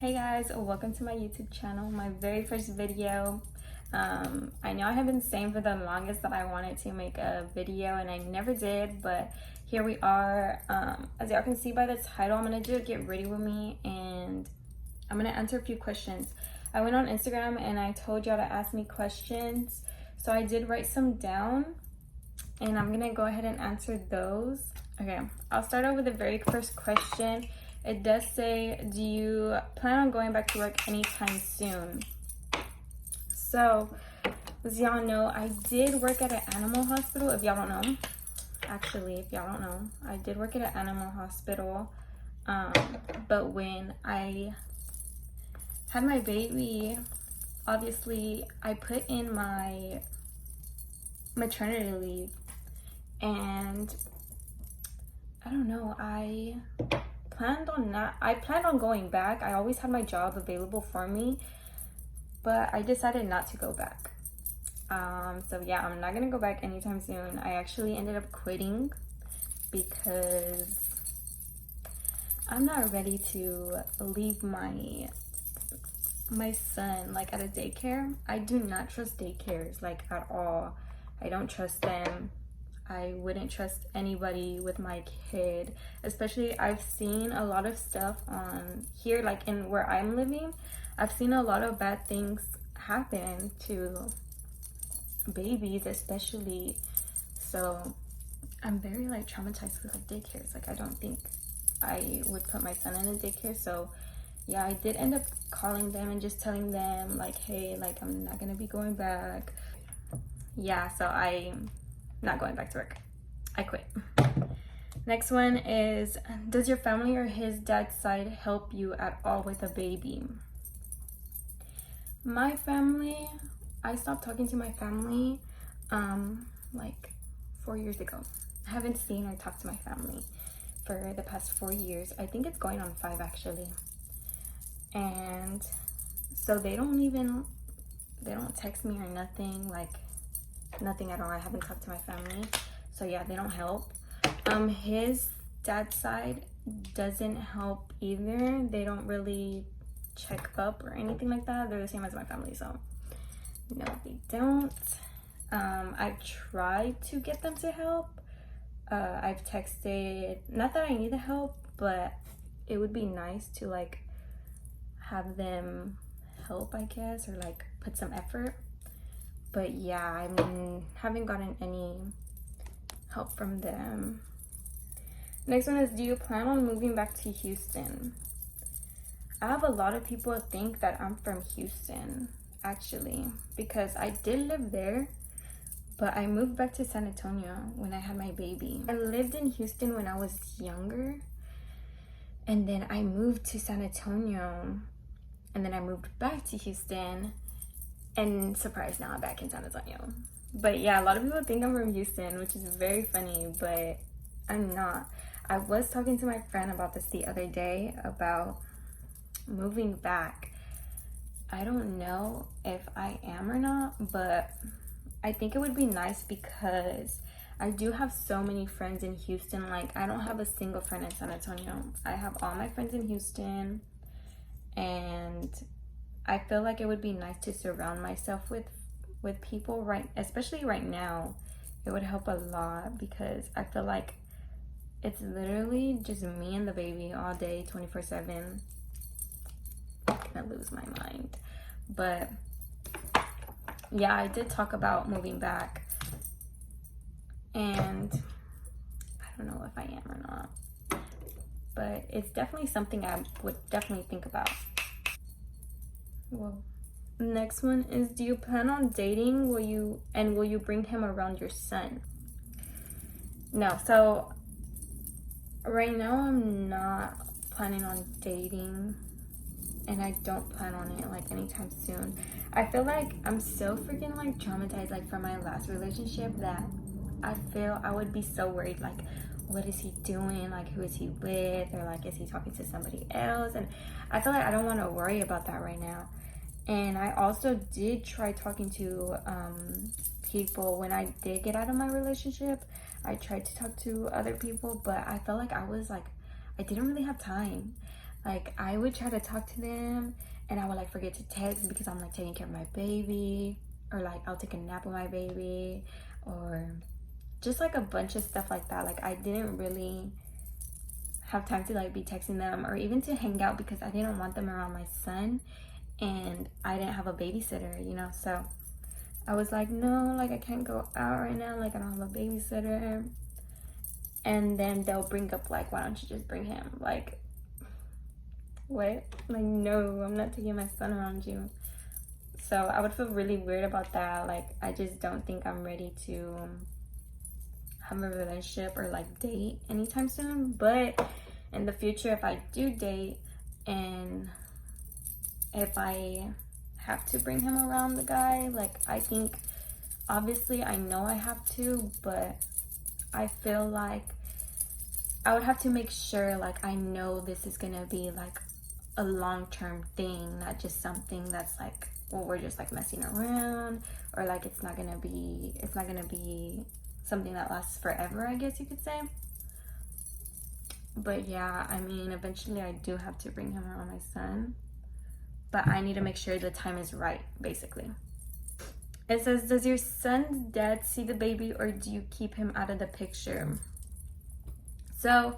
Hey guys, welcome to my YouTube channel, my very first video. I know I have been saying for the longest that I wanted to make a video and I never did, but here we are. As y'all can see by the title, I'm gonna do Get Ready With Me and I'm gonna answer a few questions. I went on Instagram and I told y'all to ask me questions, so I did write some down and I'm gonna go ahead and answer those. Okay, I'll start out with the very first question. It does say, do you plan on going back to work anytime soon? So, as y'all know, I did work at an animal hospital. If y'all don't know, actually, if y'all don't know, I did work at an animal hospital. But when I had my baby, obviously, I put in my maternity leave. And I don't know, I planned on going back. I always had my job available for me, but I decided not to go back. So yeah, I'm not gonna go back anytime soon. I actually ended up quitting because I'm not ready to leave my son like at a daycare. I do not trust daycares like at all. I don't trust them. I wouldn't trust anybody with my kid, especially I've seen a lot of stuff on here, like in where I'm living. I've seen a lot of bad things happen to babies, especially. So I'm very like traumatized with like daycares. Like I don't think I would put my son in a daycare. So yeah, I did end up calling them and just telling them like, hey, like I'm not gonna be going back. Yeah, so I'm not going back to work. I quit. Next one is, does your family or his dad's side help you at all with a baby? My family, I stopped talking to my family like 4 years ago. I haven't seen or talked to my family for the past 4 years. I think it's going on 5 actually. And so they don't text me or nothing, like nothing at all. I haven't talked to my family, so yeah, they don't help. His dad's side doesn't help either. They don't really check up or anything like that. They're the same as my family, so no, they don't. I've tried to get them to help. I've texted, not that I need the help, but it would be nice to like have them help, I guess, or like put some effort. But yeah, I haven't gotten any help from them. Next one is, do you plan on moving back to Houston? I have a lot of people think that I'm from Houston, actually, because I did live there, but I moved back to San Antonio when I had my baby. I lived in Houston when I was younger, and then I moved to San Antonio, and then I moved back to Houston, and surprise, now I'm back in San Antonio. But yeah, a lot of people think I'm from Houston, which is very funny, but I'm not. I was talking to my friend about this the other day about moving back. I don't know if I am or not, but I think it would be nice because I do have so many friends in Houston. Like I don't have a single friend in San Antonio. I have all my friends in Houston, and I feel like it would be nice to surround myself with people, right, especially right now. It would help a lot because I feel like it's literally just me and the baby all day, 24/7. I'm gonna lose my mind. But yeah, I did talk about moving back, and I don't know if I am or not, but it's definitely something I would definitely think about. Whoa. Next one is, do you plan on dating? Will you bring him around your son? No, so right now I'm not planning on dating, and I don't plan on it like anytime soon. I feel like I'm so freaking like traumatized like from my last relationship that I feel I would be so worried, like what is he doing, like who is he with, or like is he talking to somebody else? And I feel like I don't want to worry about that right now. And I also did try talking to people when I did get out of my relationship. I tried to talk to other people, but I felt like I didn't really have time. Like, I would try to talk to them and I would like forget to text because I'm like taking care of my baby, or like I'll take a nap with my baby, or just like a bunch of stuff like that. Like, I didn't really have time to like be texting them or even to hang out because I didn't want them around my son, and I didn't have a babysitter, you know. So I was like, no, like I can't go out right now, like I don't have a babysitter. And then they'll bring up like, why don't you just bring him? Like, what? Like, no, I'm not taking my son around you. So I would feel really weird about that. Like, I just don't think I'm ready to have a relationship or like date anytime soon. But in the future, if I do date and if I have to bring him around the guy, like, I think obviously I know I have to, but I feel like I would have to make sure like I know this is gonna be like a long-term thing, not just something that's like, well, we're just like messing around, or like it's not gonna be something that lasts forever, I guess you could say. But yeah, I mean, eventually I do have to bring him around my son, but I need to make sure the time is right, basically. It says, does your son's dad see the baby or do you keep him out of the picture? So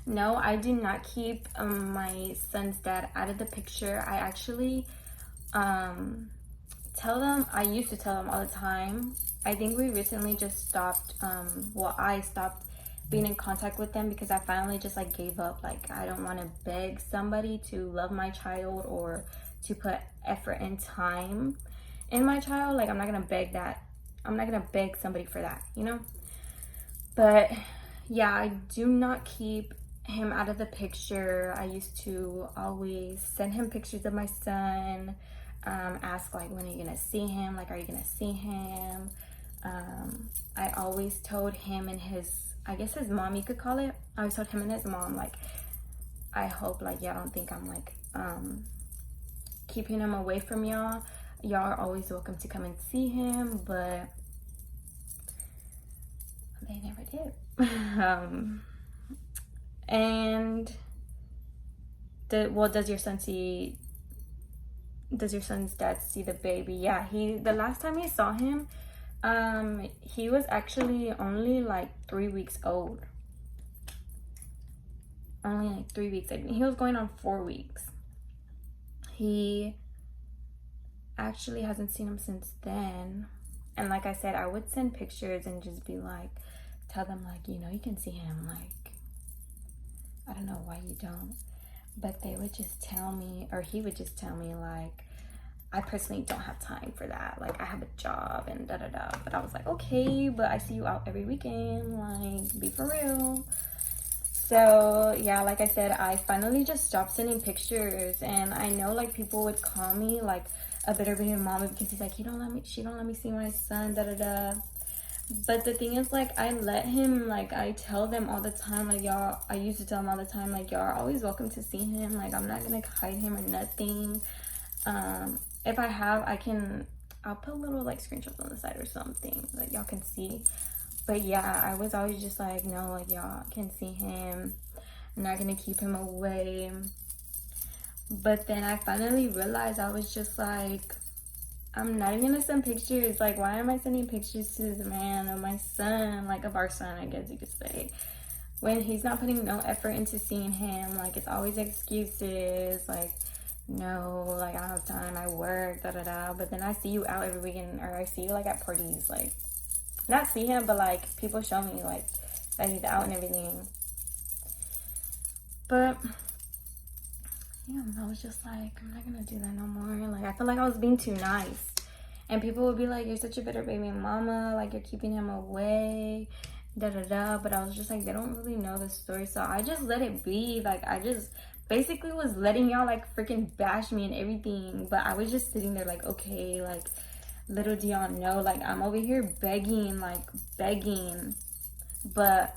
no, I do not keep my son's dad out of the picture. I actually tell them, I used to tell them all the time. I think we recently just stopped, I stopped being in contact with them because I finally just like gave up. Like, I don't want to beg somebody to love my child or to put effort and time in my child. Like, I'm not gonna beg that. I'm not gonna beg somebody for that, you know? But yeah, I do not keep him out of the picture. I used to always send him pictures of my son, ask like, when are you gonna see him? Like, are you gonna see him? I always told him and his, I guess his mom, you could call it. I always told him and his mom, like, I hope like y'all don't think I'm like keeping him away from y'all. Y'all are always welcome to come and see him, but they never did. And does your son's dad see the baby? Yeah, the last time he saw him, he was actually only like 3 weeks old. Only like 3 weeks. I mean, he was going on 4 weeks. He actually hasn't seen him since then. And like I said, I would send pictures and just be like, tell them like, you know, you can see him. Like, I don't know why you don't. But they would just tell me, or he would just tell me like, I personally don't have time for that. Like, I have a job and da da da. But I was like, okay, but I see you out every weekend. Like, be for real. So yeah, like I said, I finally just stopped sending pictures. And I know like people would call me like a bitter baby mama because he's like, she don't let me see my son, da da da. But the thing is, like, I let him, like, I tell them all the time, like, y'all, I used to tell them all the time, like, y'all are always welcome to see him. Like, I'm not gonna hide him or nothing. If I have, I'll put little like screenshots on the side or something that y'all can see. But yeah, I was always just like, no, like, y'all can see him. I'm not gonna keep him away. But then I finally realized, I was just like, I'm not even gonna send pictures. Like, why am I sending pictures to this man of my son, like of our son, I guess you could say, when he's not putting no effort into seeing him? Like, it's always excuses, like, no, like, I don't have time, I work, da da da. But then I see you out every weekend, or I see you like at parties, like, not see him, but like people show me like that he's out and everything. But yeah, I was just like, I'm not gonna do that no more. Like, I feel like I was being too nice, and people would be like, you're such a bitter baby mama, like, you're keeping him away, da da da. But I was just like, they don't really know the story, so I just let it be. Like, I just basically was letting y'all like freaking bash me and everything, but I was just sitting there like, okay, like, little do y'all know, like, I'm over here begging, but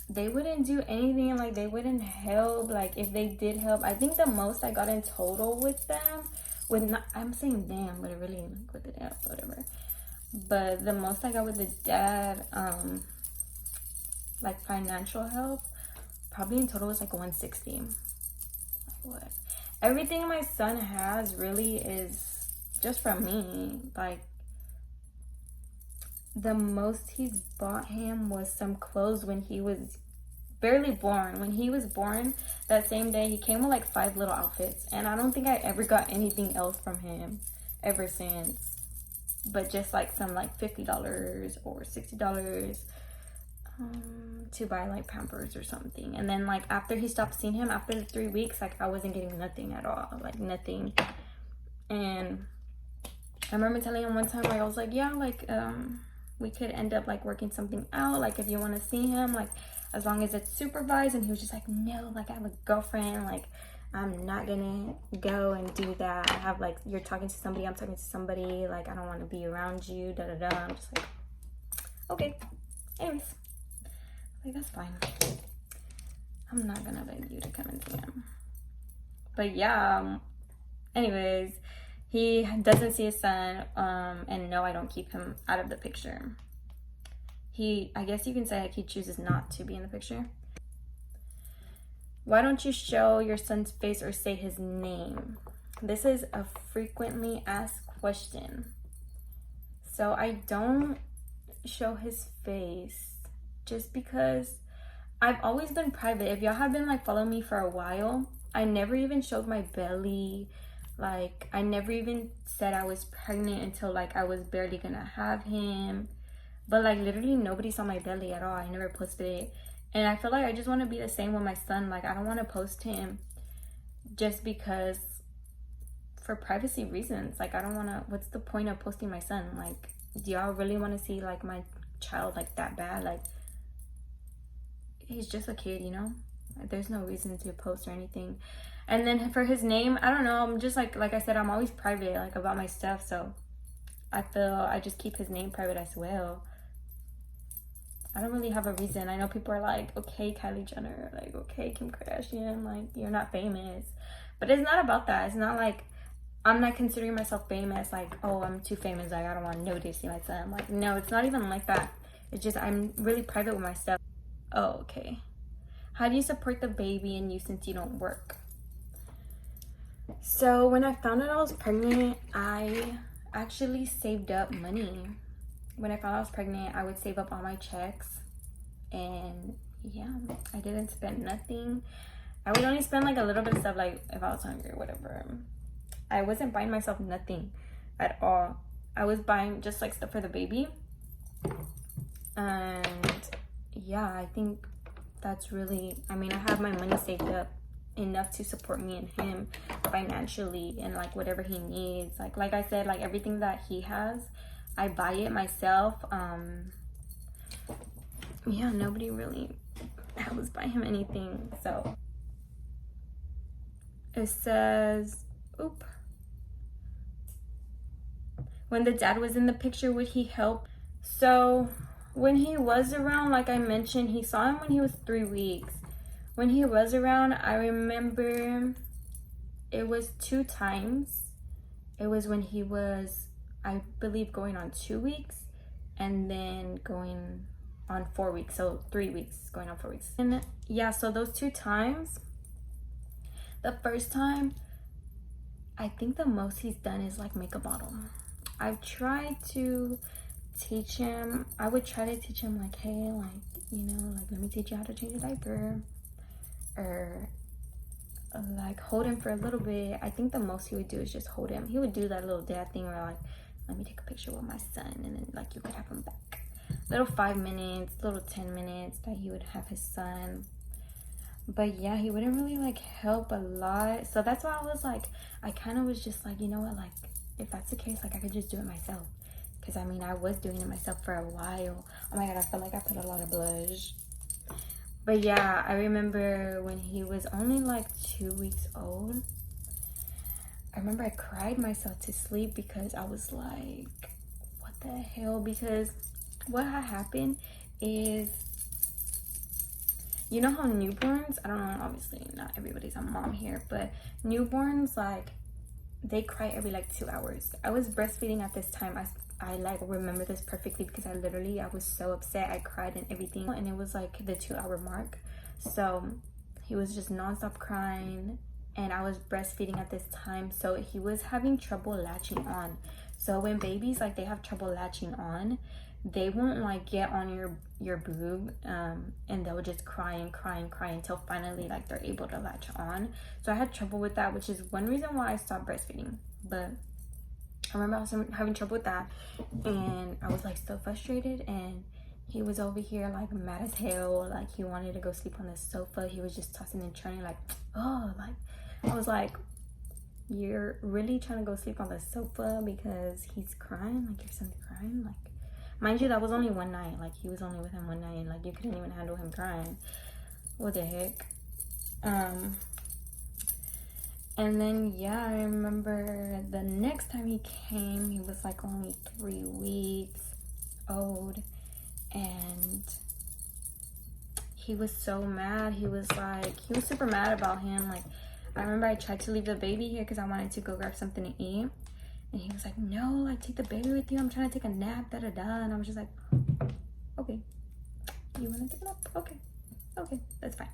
they wouldn't do anything. Like, they wouldn't help. Like, if they did help, I think the most I got in total with them, I'm saying them, but it really like with the dad, whatever. But the most I got with the dad, like financial help, probably in total was like 160. Like what? Everything my son has really is just from me. Like, the most he's bought him was some clothes when he was barely born. When he was born, that same day, he came with like 5 little outfits. And I don't think I ever got anything else from him ever since. But just like some like $50 or $60 to buy like Pampers or something. And then like after he stopped seeing him, after the 3 weeks, like I wasn't getting nothing at all. Like nothing. And I remember telling him one time, like I was like, yeah, like we could end up like working something out, like if you want to see him, like as long as it's supervised. And he was just like, no, like I have a girlfriend, like I'm not gonna go and do that. I have like, you're talking to somebody, I'm talking to somebody, like I don't want to be around you, da da da. I'm just like, okay. Anyways, like that's fine. I'm not gonna beg you to come and see him. But yeah, anyways, he doesn't see his son, and no, I don't keep him out of the picture. I guess you can say like he chooses not to be in the picture. Why don't you show your son's face or say his name? This is a frequently asked question. So I don't show his face just because I've always been private. If y'all have been like following me for a while, I never even showed my belly. Like I never even said I was pregnant until like I was barely gonna have him. But like literally nobody saw my belly at all. I never posted it. And I feel like I just want to be the same with my son. Like I don't want to post him just because, for privacy reasons. Like I don't want to, what's the point of posting my son? Like, do y'all really want to see like my child like that bad? Like he's just a kid, you know? Like, there's no reason to post or anything. And then for his name, I don't know, I'm just like I said, I'm always private like about my stuff. So I feel I just keep his name private as well. I don't really have a reason. I know people are like, okay, Kylie Jenner, like, okay, Kim Kardashian, like, you're not famous. But it's not about that. It's not like, I'm not considering myself famous, like, oh, I'm too famous, like, I don't want nobody to see my son. Like, no, it's not even like that. It's just, I'm really private with my stuff. Oh, okay. How do you support the baby and you since you don't work? So, when I found out I was pregnant, I actually saved up money. When I found out I was pregnant, I would save up all my checks, and yeah, I didn't spend nothing. I would only spend like a little bit of stuff, like if I was hungry or whatever. I wasn't buying myself nothing at all. I was buying just like stuff for the baby. And yeah, I think that's really, I mean, I have my money saved up enough to support me and him financially and like whatever he needs. Like I said, like everything that he has, I buy it myself. Yeah, nobody really helps buy him anything. So it says, oop. When the dad was in the picture, would he help? So when he was around, like I mentioned, he saw him when he was 3 weeks. When he was around, I remember it was 2 times. It was when he was, I believe, going on 2 weeks and then going on 4 weeks. So 3 weeks, going on 4 weeks. And yeah, so those 2 times, the first time, I think the most he's done is like make a bottle. I've tried to teach him. I would try to teach him like, hey, like, you know, like let me teach you how to change a diaper, or like hold him for a little bit. I think the most he would do is just hold him. He would do that little dad thing where like, let me take a picture with my son, and then like you could have him back. Little 5 minutes, little 10 minutes that he would have his son. But yeah, he wouldn't really like help a lot. So that's why I was like, I kind of was just like, you know what, like if that's the case, like I could just do it myself. Because I mean, I was doing it myself for a while. Oh my god, I feel like I put a lot of blush. But yeah, I remember when he was only like 2 weeks old, I remember I cried myself to sleep because I was like, what the hell? Because what had happened is, you know how newborns, I don't know, obviously not everybody's a mom here, but newborns, like, they cry every like 2 hours. I was breastfeeding at this time. I like remember this perfectly because I was so upset. I cried and everything, and it was like the 2 hour mark. So he was just nonstop crying, and I was breastfeeding at this time, so he was having trouble latching on. So when babies, like, they have trouble latching on, they won't like get on your boob, and they'll just cry and cry and cry until finally like they're able to latch on. So I had trouble with that, which is one reason why I stopped breastfeeding. But I remember I was having trouble with that, and I was like so frustrated, and he was over here like mad as hell. Like, he wanted to go sleep on the sofa. He was just tossing and turning like, oh, like, I was like, you're really trying to go sleep on the sofa because he's crying? Like, your son's crying? Like, mind you, that was only one night. Like, he was only with him one night, and like, you couldn't even handle him crying. What the heck? And then, yeah, I remember the next time he came, he was like only 3 weeks old, and he was so mad. He was super mad about him. Like, I remember I tried to leave the baby here because I wanted to go grab something to eat, and he was like, no, like, take the baby with you, I'm trying to take a nap, da-da-da. And I was just like, okay, you want to take a nap? Okay, that's fine.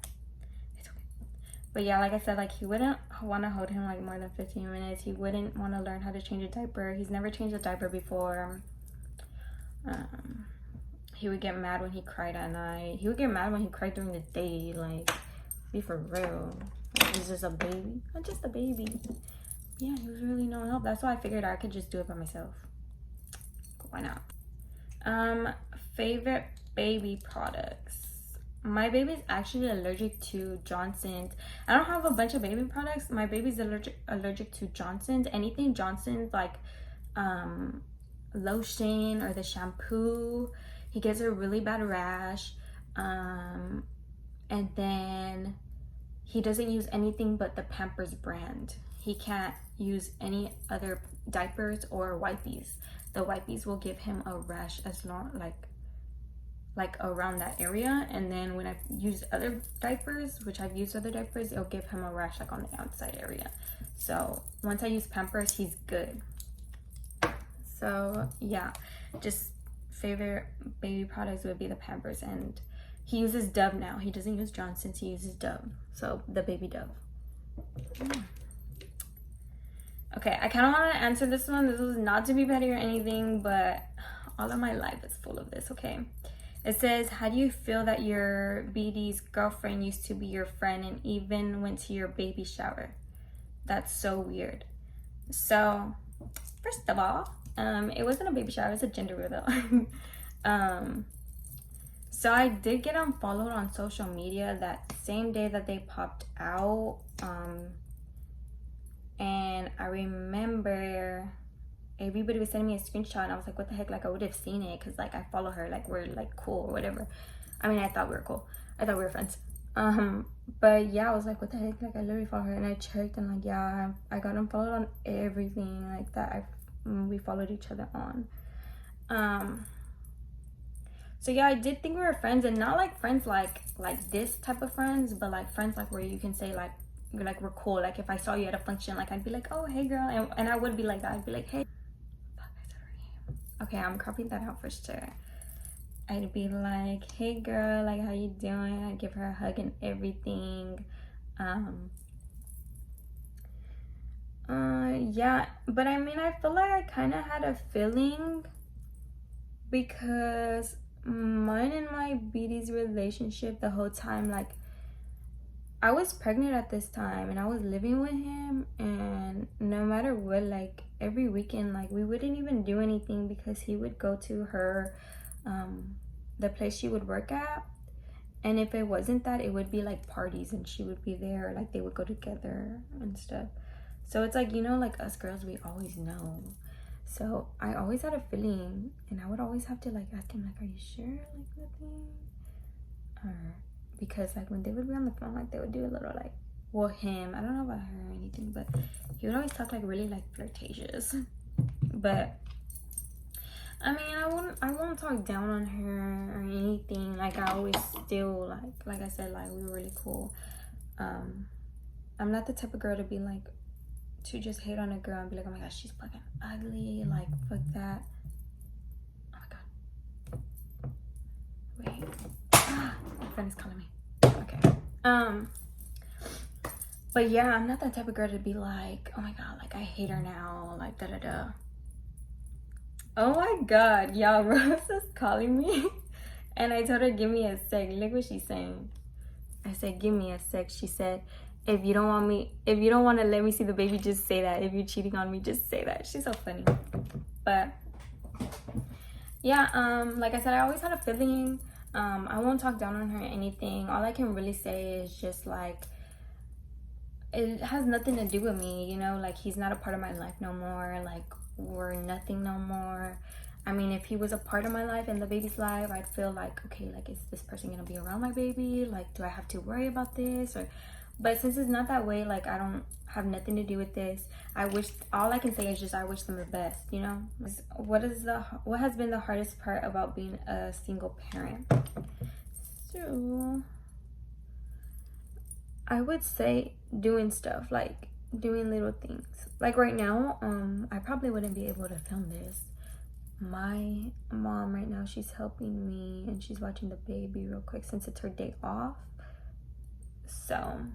But yeah, like I said, like, he wouldn't want to hold him like more than 15 minutes. He wouldn't want to learn how to change a diaper. He's never changed a diaper before. He would get mad when he cried at night. He would get mad when he cried during the day. Like, be for real. Like, he's just a baby. I'm just a baby. Yeah, he was really no help. That's why I figured I could just do it by myself. Why not? Favorite baby products. My baby's actually allergic to Johnson's. I don't have a bunch of baby products. My baby's allergic to Johnson's. Anything Johnson's, like lotion or the shampoo, he gets a really bad rash. And then he doesn't use anything but the Pampers brand. He can't use any other diapers or wipes. The wipes will give him a rash as long like around that area, and then when I've used other diapers, which I've used other diapers, it'll give him a rash like on the outside area. So once I use Pampers, he's good. So yeah, just favorite baby products would be the Pampers, and he uses Dove now. He doesn't use Johnson's, he uses Dove. So the baby Dove. Okay, I kind of want to answer this one. This was not to be petty or anything, but all of my life is full of this, okay? It says, how do you feel that your BD's girlfriend used to be your friend and even went to your baby shower? That's so weird. So, first of all, it wasn't a baby shower, it was a gender reveal. So I did get unfollowed on social media that same day that they popped out. And I remember everybody was sending me a screenshot, and I was like, what the heck? Like, I would have seen it because like I follow her, like we're like cool or whatever. I mean, I thought we were cool. I thought we were friends. But yeah, I was like, what the heck? Like, I literally follow her, and I checked, and like, yeah, I got unfollowed on everything like that we followed each other on. So yeah, I did think we were friends, and not like friends like this type of friends, but like friends like where you can say like we're cool. Like, if I saw you at a function, like I'd be like, oh hey girl, and I would be like that. I'd be like, hey. Okay, I'm cropping that out for sure. I'd be like, hey girl, like, how you doing? I'd give her a hug and everything. Yeah, but I mean, I feel like I kind of had a feeling because mine and my BD's relationship the whole time, like, I was pregnant at this time and I was living with him, and no matter what, like every weekend, like we wouldn't even do anything because he would go to her the place she would work at, and if it wasn't that, it would be like parties and she would be there, like they would go together and stuff. So it's like, you know, like us girls, we always know. So I always had a feeling, and I would always have to like ask him, like, are you sure, like nothing? Or because like when they would be on the phone, like they would do a little like, well, him, I don't know about her or anything, but he would always talk like really like flirtatious. But I mean, I won't talk down on her or anything. Like, I always still like I said, like we were really cool. I'm not the type of girl to be like, to just hate on a girl and be like, oh my gosh, she's fucking ugly, like fuck that. Oh my god. Wait. My friend is calling me. Okay. But yeah, I'm not that type of girl to be like, oh my god, like I hate her now, like da da da. Oh my god, y'all, Rose is calling me. And I told her, give me a sec. Look what she's saying. I said, give me a sec. She said, if you don't want to let me see the baby, just say that. If you're cheating on me, just say that. She's so funny. But yeah, like I said, I always had a feeling. I won't talk down on her or anything. All I can really say is just like, it has nothing to do with me, you know, like he's not a part of my life no more. Like we're nothing no more. I mean, if he was a part of my life and the baby's life, I'd feel like, okay, like is this person gonna be around my baby? Like, do I have to worry about this? Or but since it's not that way, like I don't have nothing to do with this. I wish, all I can say is just I wish them the best, you know. What has been the hardest part about being a single parent? So I would say doing stuff, like doing little things. Like right now, I probably wouldn't be able to film this. My mom right now, she's helping me and she's watching the baby real quick since it's her day off. So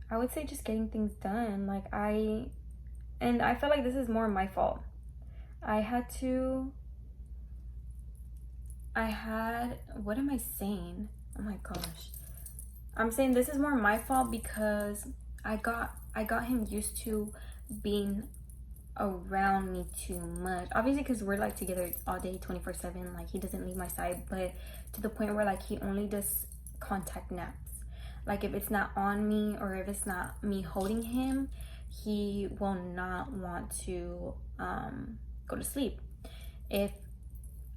I would say just getting things done. Like I feel like this is more my fault. What am I saying? Oh my gosh. I'm saying this is more my fault because I got him used to being around me too much, obviously, because we're like together all day 24/7. Like he doesn't leave my side, but to the point where like he only does contact naps. Like if it's not on me or if it's not me holding him, he will not want to go to sleep. If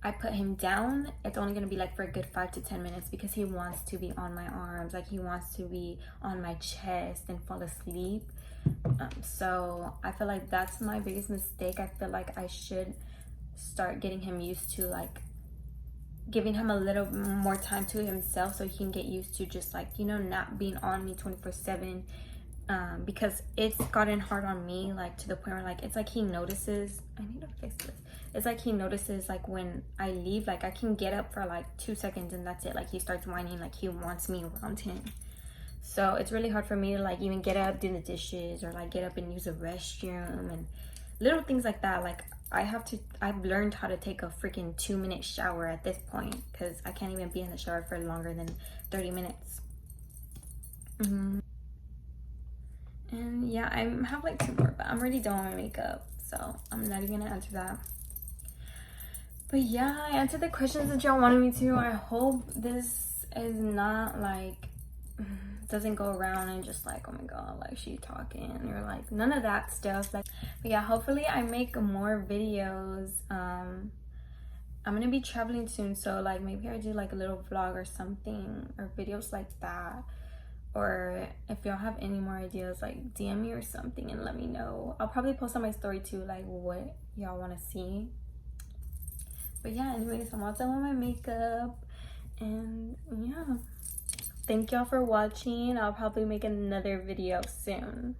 I put him down, it's only gonna be like for a good 5 to 10 minutes because he wants to be on my arms, like he wants to be on my chest and fall asleep. So I feel like that's my biggest mistake. I feel like I should start getting him used to like giving him a little more time to himself so he can get used to just like, you know, not being on me 24/7. Because it's gotten hard on me, like to the point where like it's like he notices. I need to fix this. It's like he notices like when I leave, like I can get up for like 2 seconds and that's it. Like he starts whining, like he wants me around him. So it's really hard for me to like even get up, do the dishes, or like get up and use the restroom and little things like that. Like I've learned how to take a freaking 2-minute shower at this point because I can't even be in the shower for longer than 30 minutes. And yeah, I have like 2 more, but I'm already done with my makeup, so I'm not even gonna answer that. But yeah, I answered the questions that y'all wanted me to. I hope this is not like doesn't go around and just like, oh my god, like she talking or like none of that stuff. Like, but yeah, hopefully I make more videos. I'm gonna be traveling soon, so like maybe I do like a little vlog or something, or videos like that. Or if y'all have any more ideas, like DM me or something and let me know. I'll probably post on my story too, like what y'all want to see. But yeah, anyways, I'm all done with my makeup. And yeah, thank y'all for watching. I'll probably make another video soon.